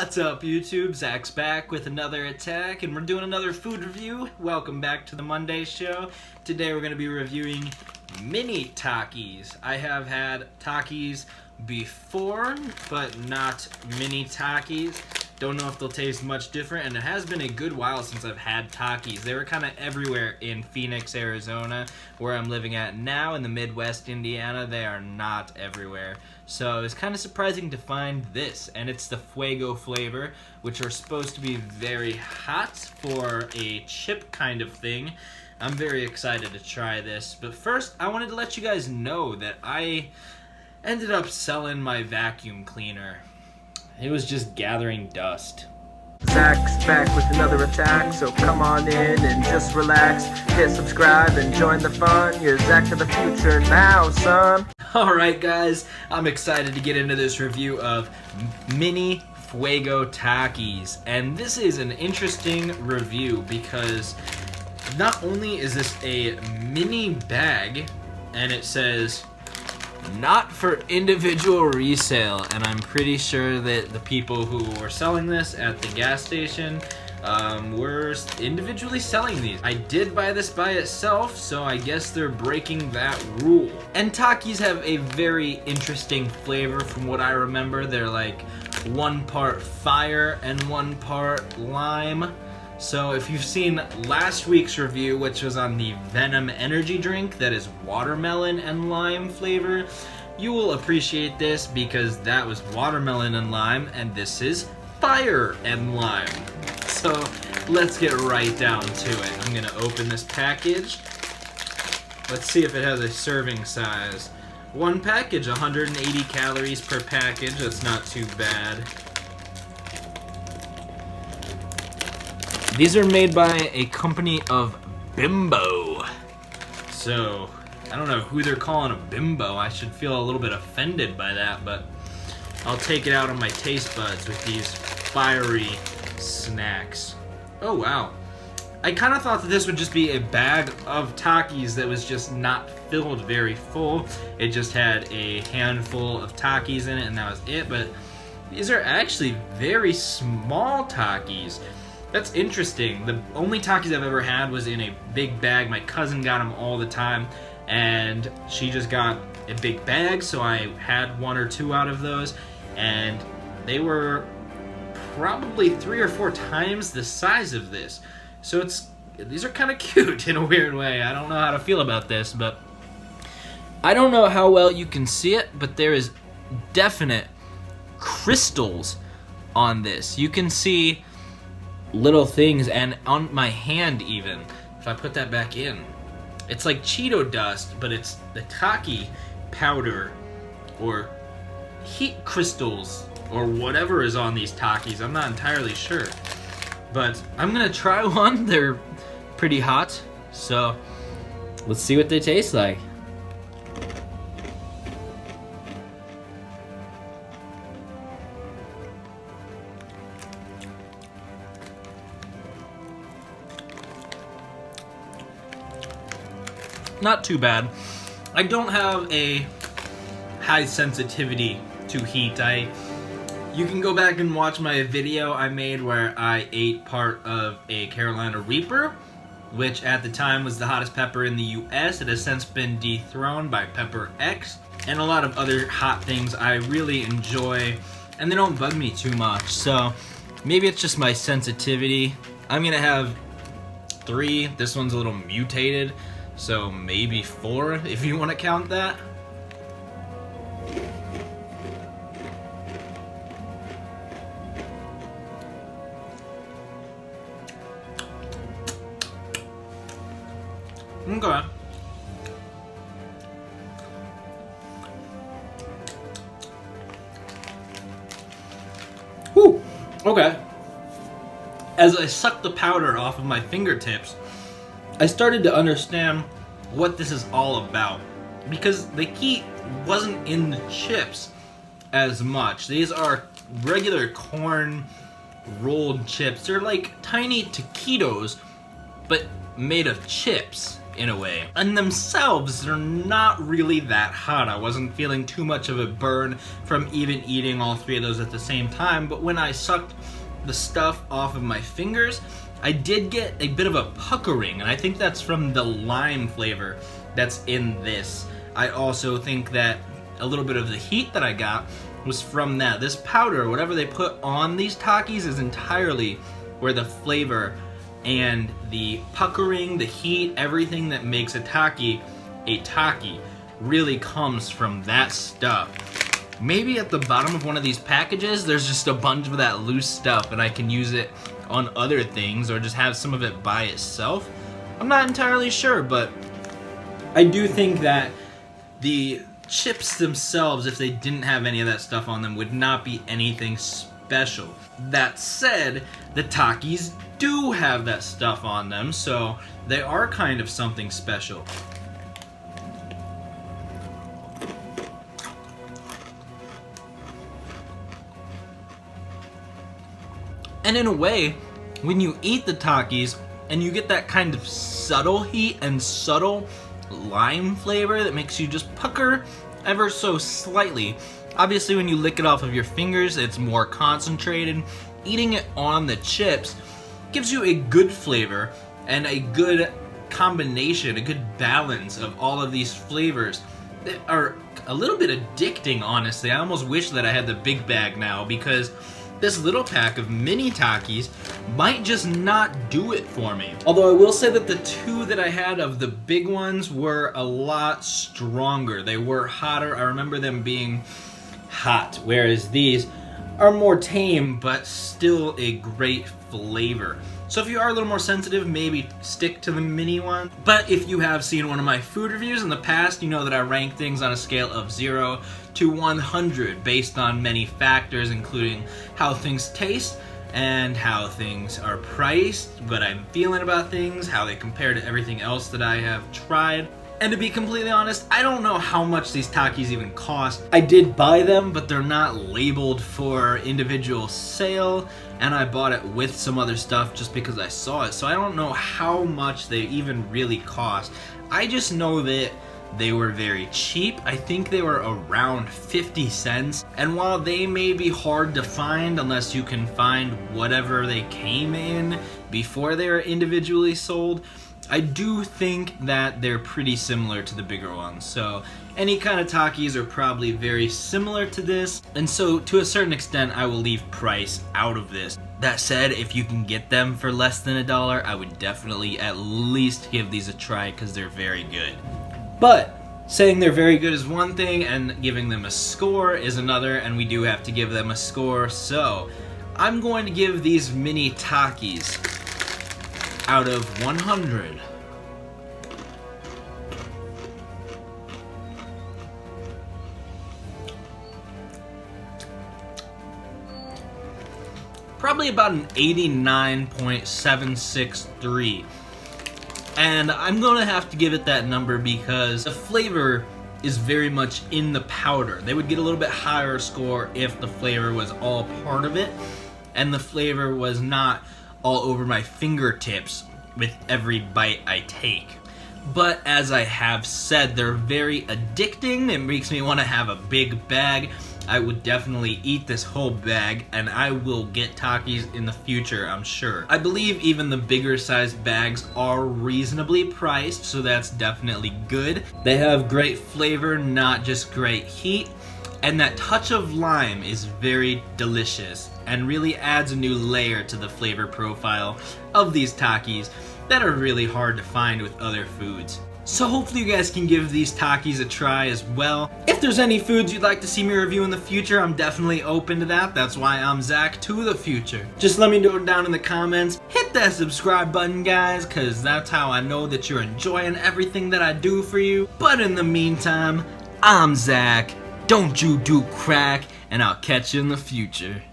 What's up, YouTube? Zach's back with another attack, and we're doing another food review. Welcome back to the Monday show. Today we're going to be reviewing mini Takis. I have had Takis before, but not mini Takis. Don't know if they'll taste much different, and it has been a good while since I've had Takis. They were kind of everywhere in Phoenix, Arizona, where I'm living at now. In the Midwest, Indiana, they are not everywhere. So it was kind of surprising to find this, and it's the Fuego flavor, which are supposed to be very hot for a chip kind of thing. I'm very excited to try this, but first I wanted to let you guys know that I ended up selling my vacuum cleaner. It was just gathering dust. Zach's back with another attack, so come on in and just relax. Hit subscribe and join the fun. You're Zach of the future now, son. Alright guys, I'm excited to get into this review of mini Fuego Takis. And this is an interesting review because not only is this a mini bag, and it says not for individual resale, and I'm pretty sure that the people who were selling this at the gas station were individually selling these. I did buy this by itself, so I guess they're breaking that rule. And Takis have a very interesting flavor from what I remember. They're like 1 part fire and 1 part lime. So if you've seen last week's review, which was on the Venom energy drink that is watermelon and lime flavor, you will appreciate this because that was watermelon and lime, and this is fire and lime. So let's get right down to it. I'm gonna open this package. Let's see if it has a serving size. 1 package, 180 calories per package. That's not too bad. These are made by a company of Bimbo. So, I don't know who they're calling a bimbo. I should feel a little bit offended by that, but I'll take it out on my taste buds with these fiery snacks. Oh, wow. I kind of thought that this would just be a bag of Takis that was just not filled very full. It just had a handful of Takis in it, and that was it, but these are actually very small Takis. That's interesting. The only Takis I've ever had was in a big bag. My cousin got them all the time, and she just got a big bag, so I had 1 or 2 out of those, and they were probably 3 or 4 times the size of this. So these are kind of cute in a weird way. I don't know how to feel about this, but I don't know how well you can see it, but there is definite crystals on this. You can see little things, and on my hand even, if I put that back in, it's like Cheeto dust, but it's the Taki powder or heat crystals or whatever is on these Takis. I'm not entirely sure, but I'm gonna try one. They're pretty hot, so let's see what they taste like. Not too bad. I don't have a high sensitivity to heat. You can go back and watch my video I made where I ate part of a Carolina Reaper, which at the time was the hottest pepper in the US. It has since been dethroned by Pepper X and a lot of other hot things I really enjoy, and they don't bug me too much. So maybe it's just my sensitivity. I'm gonna have 3. This one's a little mutated, so maybe 4 if you want to count that. Okay. Whew. Okay. As I sucked the powder off of my fingertips, I started to understand what this is all about, because the heat wasn't in the chips as much. These are regular corn rolled chips. They're like tiny taquitos, but made of chips. in a way. And themselves, they're not really that hot. I wasn't feeling too much of a burn from even eating all 3 of those at the same time, but when I sucked the stuff off of my fingers, I did get a bit of a puckering, and I think that's from the lime flavor that's in this. I also think that a little bit of the heat that I got was from that. This powder, whatever they put on these Takis, is entirely where the flavor and the puckering, the heat, everything that makes a Taki really comes from that stuff. Maybe at the bottom of one of these packages there's just a bunch of that loose stuff and I can use it on other things or just have some of it by itself. I'm not entirely sure, but I do think that the chips themselves, if they didn't have any of that stuff on them, would not be anything special. That said, the Takis do have that stuff on them, so they are kind of something special. And in a way, when you eat the Takis and you get that kind of subtle heat and subtle lime flavor that makes you just pucker ever so slightly. Obviously when you lick it off of your fingers, it's more concentrated. Eating it on the chips gives you a good flavor and a good combination, a good balance of all of these flavors that are a little bit addicting, honestly. I almost wish that I had the big bag now, because this little pack of mini Takis might just not do it for me. Although I will say that the 2 that I had of the big ones were a lot stronger. They were hotter. I remember them being hot, whereas these are more tame, but still a great flavor. So if you are a little more sensitive, maybe stick to the mini one. But if you have seen one of my food reviews in the past, you know that I rank things on a scale of 0 to 100 based on many factors, including how things taste and how things are priced, what I'm feeling about things, how they compare to everything else that I have tried. And to be completely honest, I don't know how much these Takis even cost. I did buy them, but they're not labeled for individual sale, and I bought it with some other stuff just because I saw it. So I don't know how much they even really cost. I just know that they were very cheap. I think they were around 50 cents. And while they may be hard to find unless you can find whatever they came in before they were individually sold, I do think that they're pretty similar to the bigger ones. So any kind of Takis are probably very similar to this. And so to a certain extent, I will leave price out of this. That said, if you can get them for less than $1, I would definitely at least give these a try because they're very good. But saying they're very good is one thing and giving them a score is another, and we do have to give them a score. So I'm going to give these mini Takis out of 100. Probably about an 89.763. And I'm gonna have to give it that number because the flavor is very much in the powder. They would get a little bit higher score if the flavor was all part of it and the flavor was not all over my fingertips with every bite I take. But as I have said, they're very addicting. It makes me want to have a big bag. I would definitely eat this whole bag, and I will get Takis in the future, I'm sure. I believe even the bigger sized bags are reasonably priced, so that's definitely good. They have great flavor, not just great heat, and that touch of lime is very delicious and really adds a new layer to the flavor profile of these Takis that are really hard to find with other foods. So hopefully you guys can give these Takis a try as well. If there's any foods you'd like to see me review in the future, I'm definitely open to that. That's why I'm Zach to the future. Just let me know down in the comments. Hit that subscribe button, guys, because that's how I know that you're enjoying everything that I do for you. But in the meantime, I'm Zach. Don't you do crack, and I'll catch you in the future.